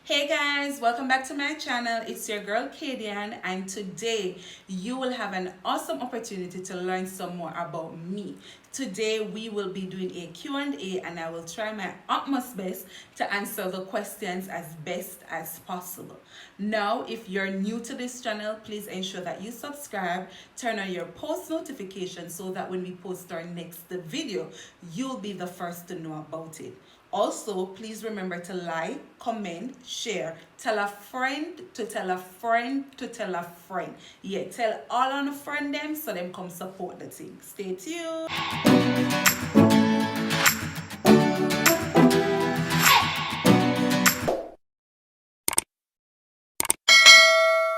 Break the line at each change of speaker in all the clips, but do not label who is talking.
Hey guys, welcome back to my channel. It's your girl Kaydian, and today you will have an awesome opportunity to learn some more about me. Today we will be doing a Q&A, and I will try my utmost best to answer the questions as best as possible. Now, if you're new to this channel, please ensure that you subscribe, turn on your post notifications so that when we post our next video, you'll be the first to know about it. Also, please remember to like, comment, share, tell a friend to tell a friend to tell a friend. Yeah, tell all on a friend them so them come support the thing. Stay tuned.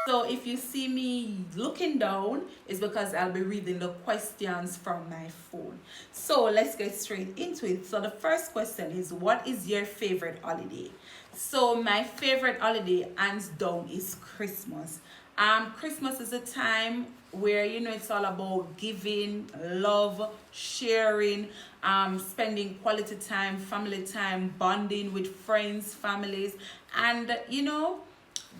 So if you see me looking down, it's because I'll be reading the questions from my phone. So let's get straight into it. So the first question is, what is your favorite holiday? So my favorite holiday, hands down, is Christmas. Christmas is a time where it's all about giving, love, sharing, spending quality time, bonding with friends, families, and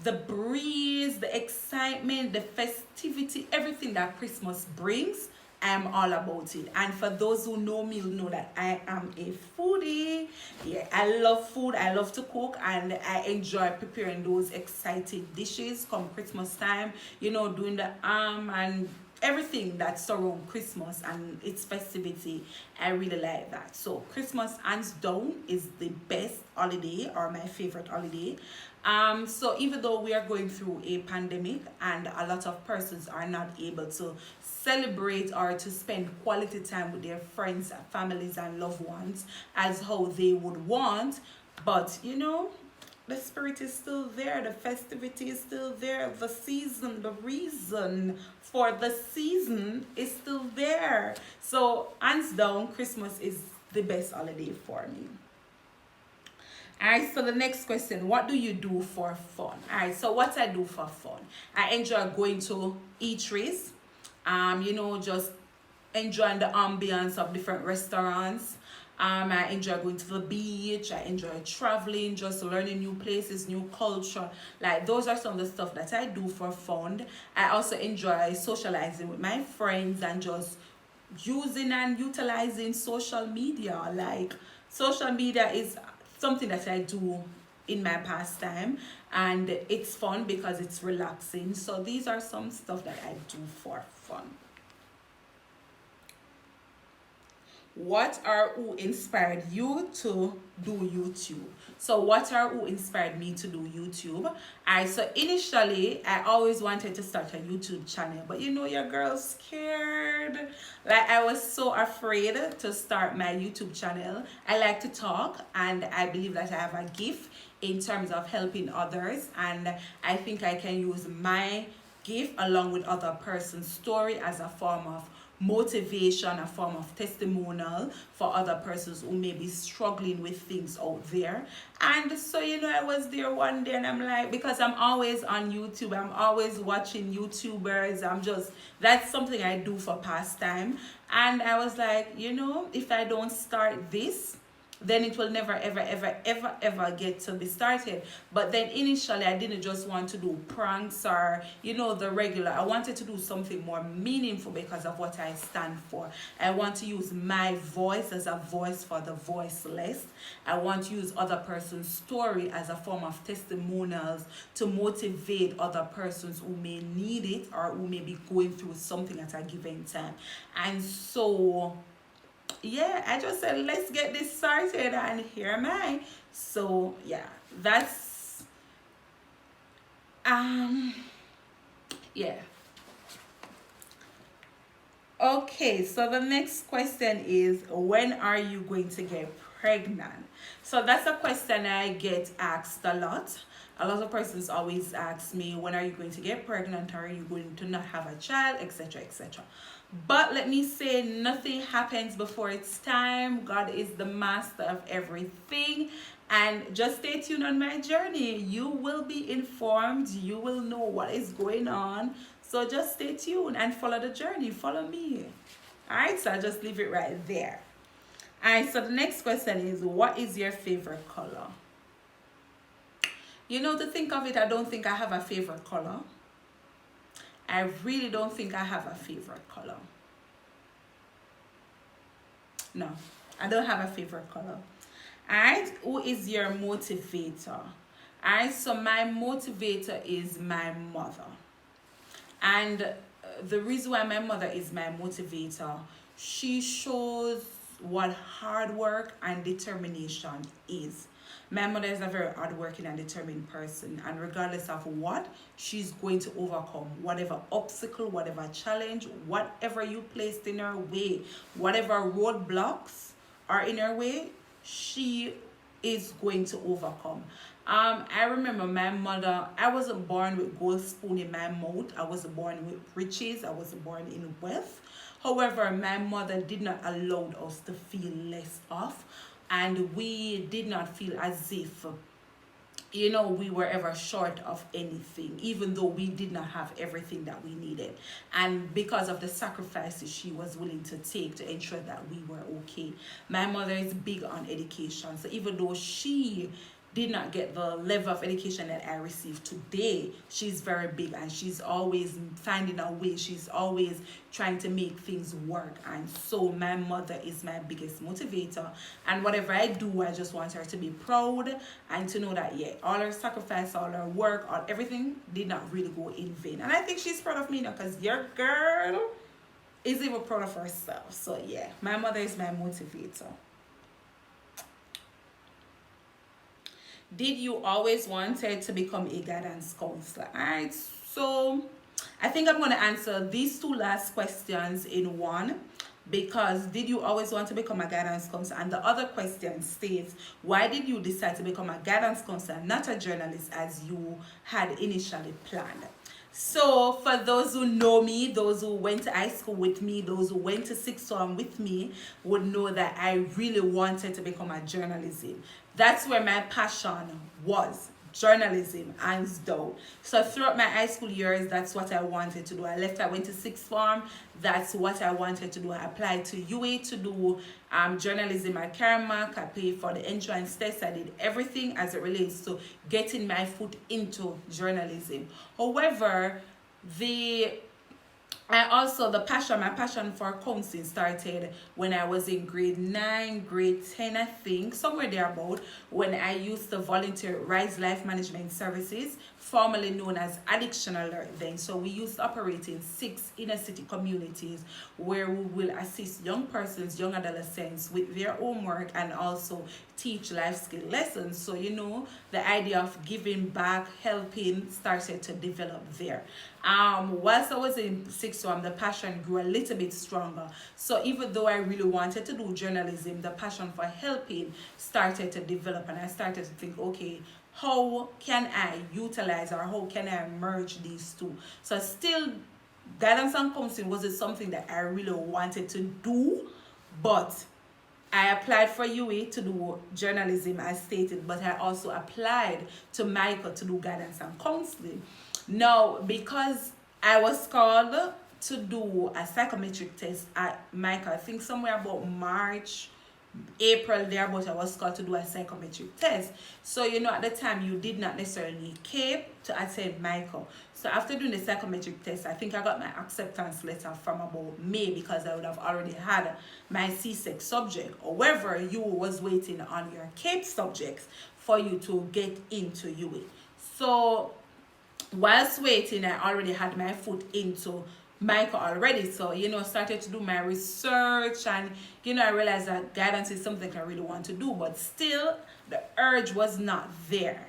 the breeze, the excitement, the festivity, everything that Christmas brings, I'm all about it. And for those who know me, will know that I am a foodie. Yeah, I love food, I love to cook, and I enjoy preparing those exciting dishes come Christmas time, doing the and everything that surround Christmas and its festivity. I really like that. So Christmas hands down is the best holiday, or my favorite holiday. So even though we are going through a pandemic and a lot of persons are not able to celebrate or to spend quality time with their friends, families, and loved ones as how they would want, but the spirit is still there, the festivity is still there, the season, the reason for the season is still there. So hands down, Christmas is the best holiday for me. Alright, so the next question, what do you do for fun? Alright, so what I do for fun, I enjoy going to eateries, just enjoying the ambience of different restaurants. I enjoy going to the beach. I enjoy traveling, just learning new places, new culture. Like, those are some of the stuff that I do for fun. I also enjoy socializing with my friends and just using and utilizing social media. Like, social media is something that I do in my pastime, and it's fun because it's relaxing. So these are some stuff that I do for fun. What or who inspired you to do YouTube? So what or who inspired me to do YouTube? So initially I always wanted to start a YouTube channel, but your girl's scared. Like, I was so afraid to start my YouTube channel. I like to talk, and I believe that I have a gift in terms of helping others, and I think I can use my gift along with other person's story as a form of motivation, a form of testimonial for other persons who may be struggling with things out there. And so, I was there one day, and I'm like, because I'm always on YouTube, I'm always watching YouTubers, that's something I do for pastime. And I was like, if I don't start this, then it will never ever get to be started. But then initially I didn't just want to do pranks or the regular. I wanted to do something more meaningful because of what I stand for. I want to use my voice as a voice for the voiceless. I want to use other person's story as a form of testimonials to motivate other persons who may need it or who may be going through something at a given time. And so, yeah, I just said, let's get this started, and here am I. So yeah, that's yeah. Okay, so the next question is, when are you going to get pregnant? So that's a question I get asked a lot. A lot of persons always ask me, when are you going to get pregnant? Are you going to not have a child, etc., etc.? But let me say, nothing happens before it's time. God is the master of everything. And just stay tuned on my journey. You will be informed. You will know what is going on. So just stay tuned and follow the journey. Follow me. Alright, so I'll just leave it right there. Alright, so the next question is, what is your favorite color? To think of it, I don't think I have a favorite color. I really don't think I have a favorite color. No, I don't have a favorite color. Alright, who is your motivator? Alright, so my motivator is my mother. And the reason why my mother is my motivator, she shows what hard work and determination is. My mother is a very hardworking and determined person, and regardless of what, she's going to overcome whatever obstacle, whatever challenge, whatever you placed in her way, whatever roadblocks are in her way, she is going to overcome. I remember my mother, I wasn't born with gold spoon in my mouth. I was born with riches. I was born in wealth. However, my mother did not allow us to feel less off, and we did not feel as if we were ever short of anything, even though we did not have everything that we needed. And because of the sacrifices she was willing to take to ensure that we were okay. My mother is big on education. So even though she did not get the level of education that I received today, she's very big, and she's always finding a way. She's always trying to make things work. And so my mother is my biggest motivator, and whatever I do, I just want her to be proud and to know that all her sacrifice, all her work, all everything did not really go in vain. And I think she's proud of me now, because your girl is even proud of herself. So my mother is my motivator. Did you always wanted to become a guidance counselor? Alright, so I think I'm going to answer these two last questions in one, because did you always want to become a guidance counselor? And the other question states, why did you decide to become a guidance counselor, not a journalist, as you had initially planned? So for those who know me, those who went to high school with me, those who went to sixth form with me, would know that I really wanted to become a journalism. That's where my passion was, journalism, hands down. So throughout my high school years, that's what I wanted to do. I went to sixth form. That's what I wanted to do. I applied to UA to do journalism at Karamak. I paid for the entrance test. I did everything as it relates to getting my foot into journalism. However, my passion for counseling started when I was in grade 9, grade 10, I think, somewhere thereabout, when I used to volunteer at Rise Life Management Services, formerly known as Addiction Alert then. So we used to operate in 6 inner city communities where we will assist young persons, young adolescents with their homework, and also teach life skill lessons. So the idea of giving back, helping started to develop there. Whilst I was in sixth form, the passion grew a little bit stronger. So even though I really wanted to do journalism, the passion for helping started to develop, and I started to think, okay, how can I utilize, or how can I merge these two? So still, guidance and counseling wasn't something that I really wanted to do, but I applied for UA to do journalism as stated, but I also applied to Michael to do guidance and counseling. Now, because I was called to do a psychometric test at Michael, I think somewhere about March, April there, but I was called to do a psychometric test. So at the time you did not necessarily need CAPE to attend Michael. So after doing the psychometric test, I think I got my acceptance letter from about May, because I would have already had my CSEC subject. However, you was waiting on your CAPE subjects for you to get into UA. So whilst waiting, I already had my foot into Michael already. So started to do my research, and I realized that guidance is something I really want to do, but still the urge was not there.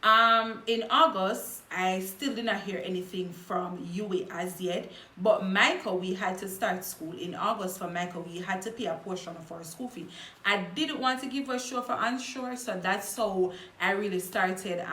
In August, I still did not hear anything from UA as yet, but Michael, we had to start school in August. For Michael, we had to pay a portion of our school fee. I didn't want to give a show for unsure, so that's how I really started.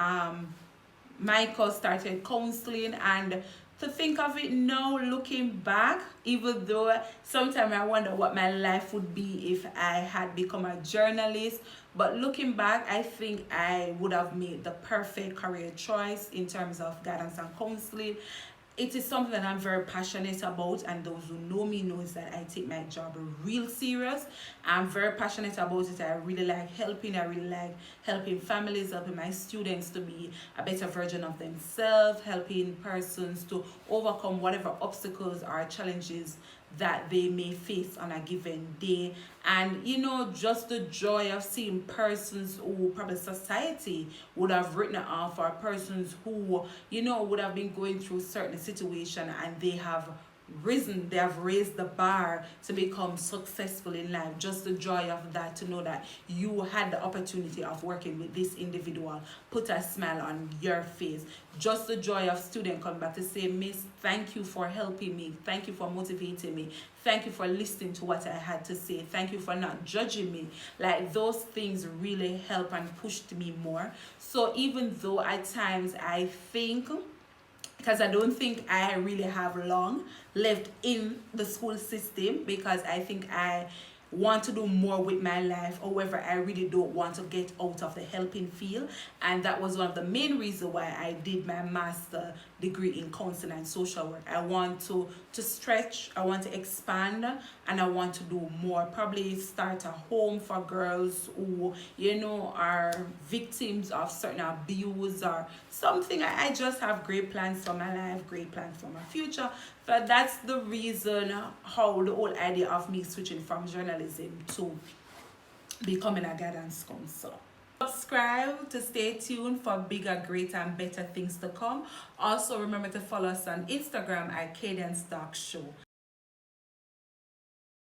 Michael started counseling, and to think of it now, looking back, even though sometimes I wonder what my life would be if I had become a journalist, but looking back, I think I would have made the perfect career choice in terms of guidance and counseling. it is something that I'm very passionate about, and those who know me knows that I take my job real serious. I'm very passionate about it. I really like helping. I really like helping families, helping my students to be a better version of themselves, helping persons to overcome whatever obstacles or challenges that they may face on a given day. And just the joy of seeing persons who probably society would have written off, or persons who would have been going through certain situation, and they have raised the bar to become successful in life. Just the joy of that, to know that you had the opportunity of working with this individual, put a smile on your face. Just the joy of student come back to say, Miss, thank you for helping me, thank you for motivating me, thank you for listening to what I had to say, thank you for not judging me. Like, those things really help and pushed me more. So even though at times I think, because I don't think I really have long left in the school system, because I think I want to do more with my life. However, I really don't want to get out of the helping field, and that was one of the main reasons why I did my master degree in counseling and social work. I want to stretch, I want to expand, and I want to do more. Probably start a home for girls who are victims of certain abuse or something. I just have great plans for my life, great plans for my future. But that's the reason how the whole idea of me switching from journalism to becoming a guidance counselor. Subscribe to stay tuned for bigger, greater, and better things to come. Also, remember to follow us on Instagram at Kaydian Stock Show.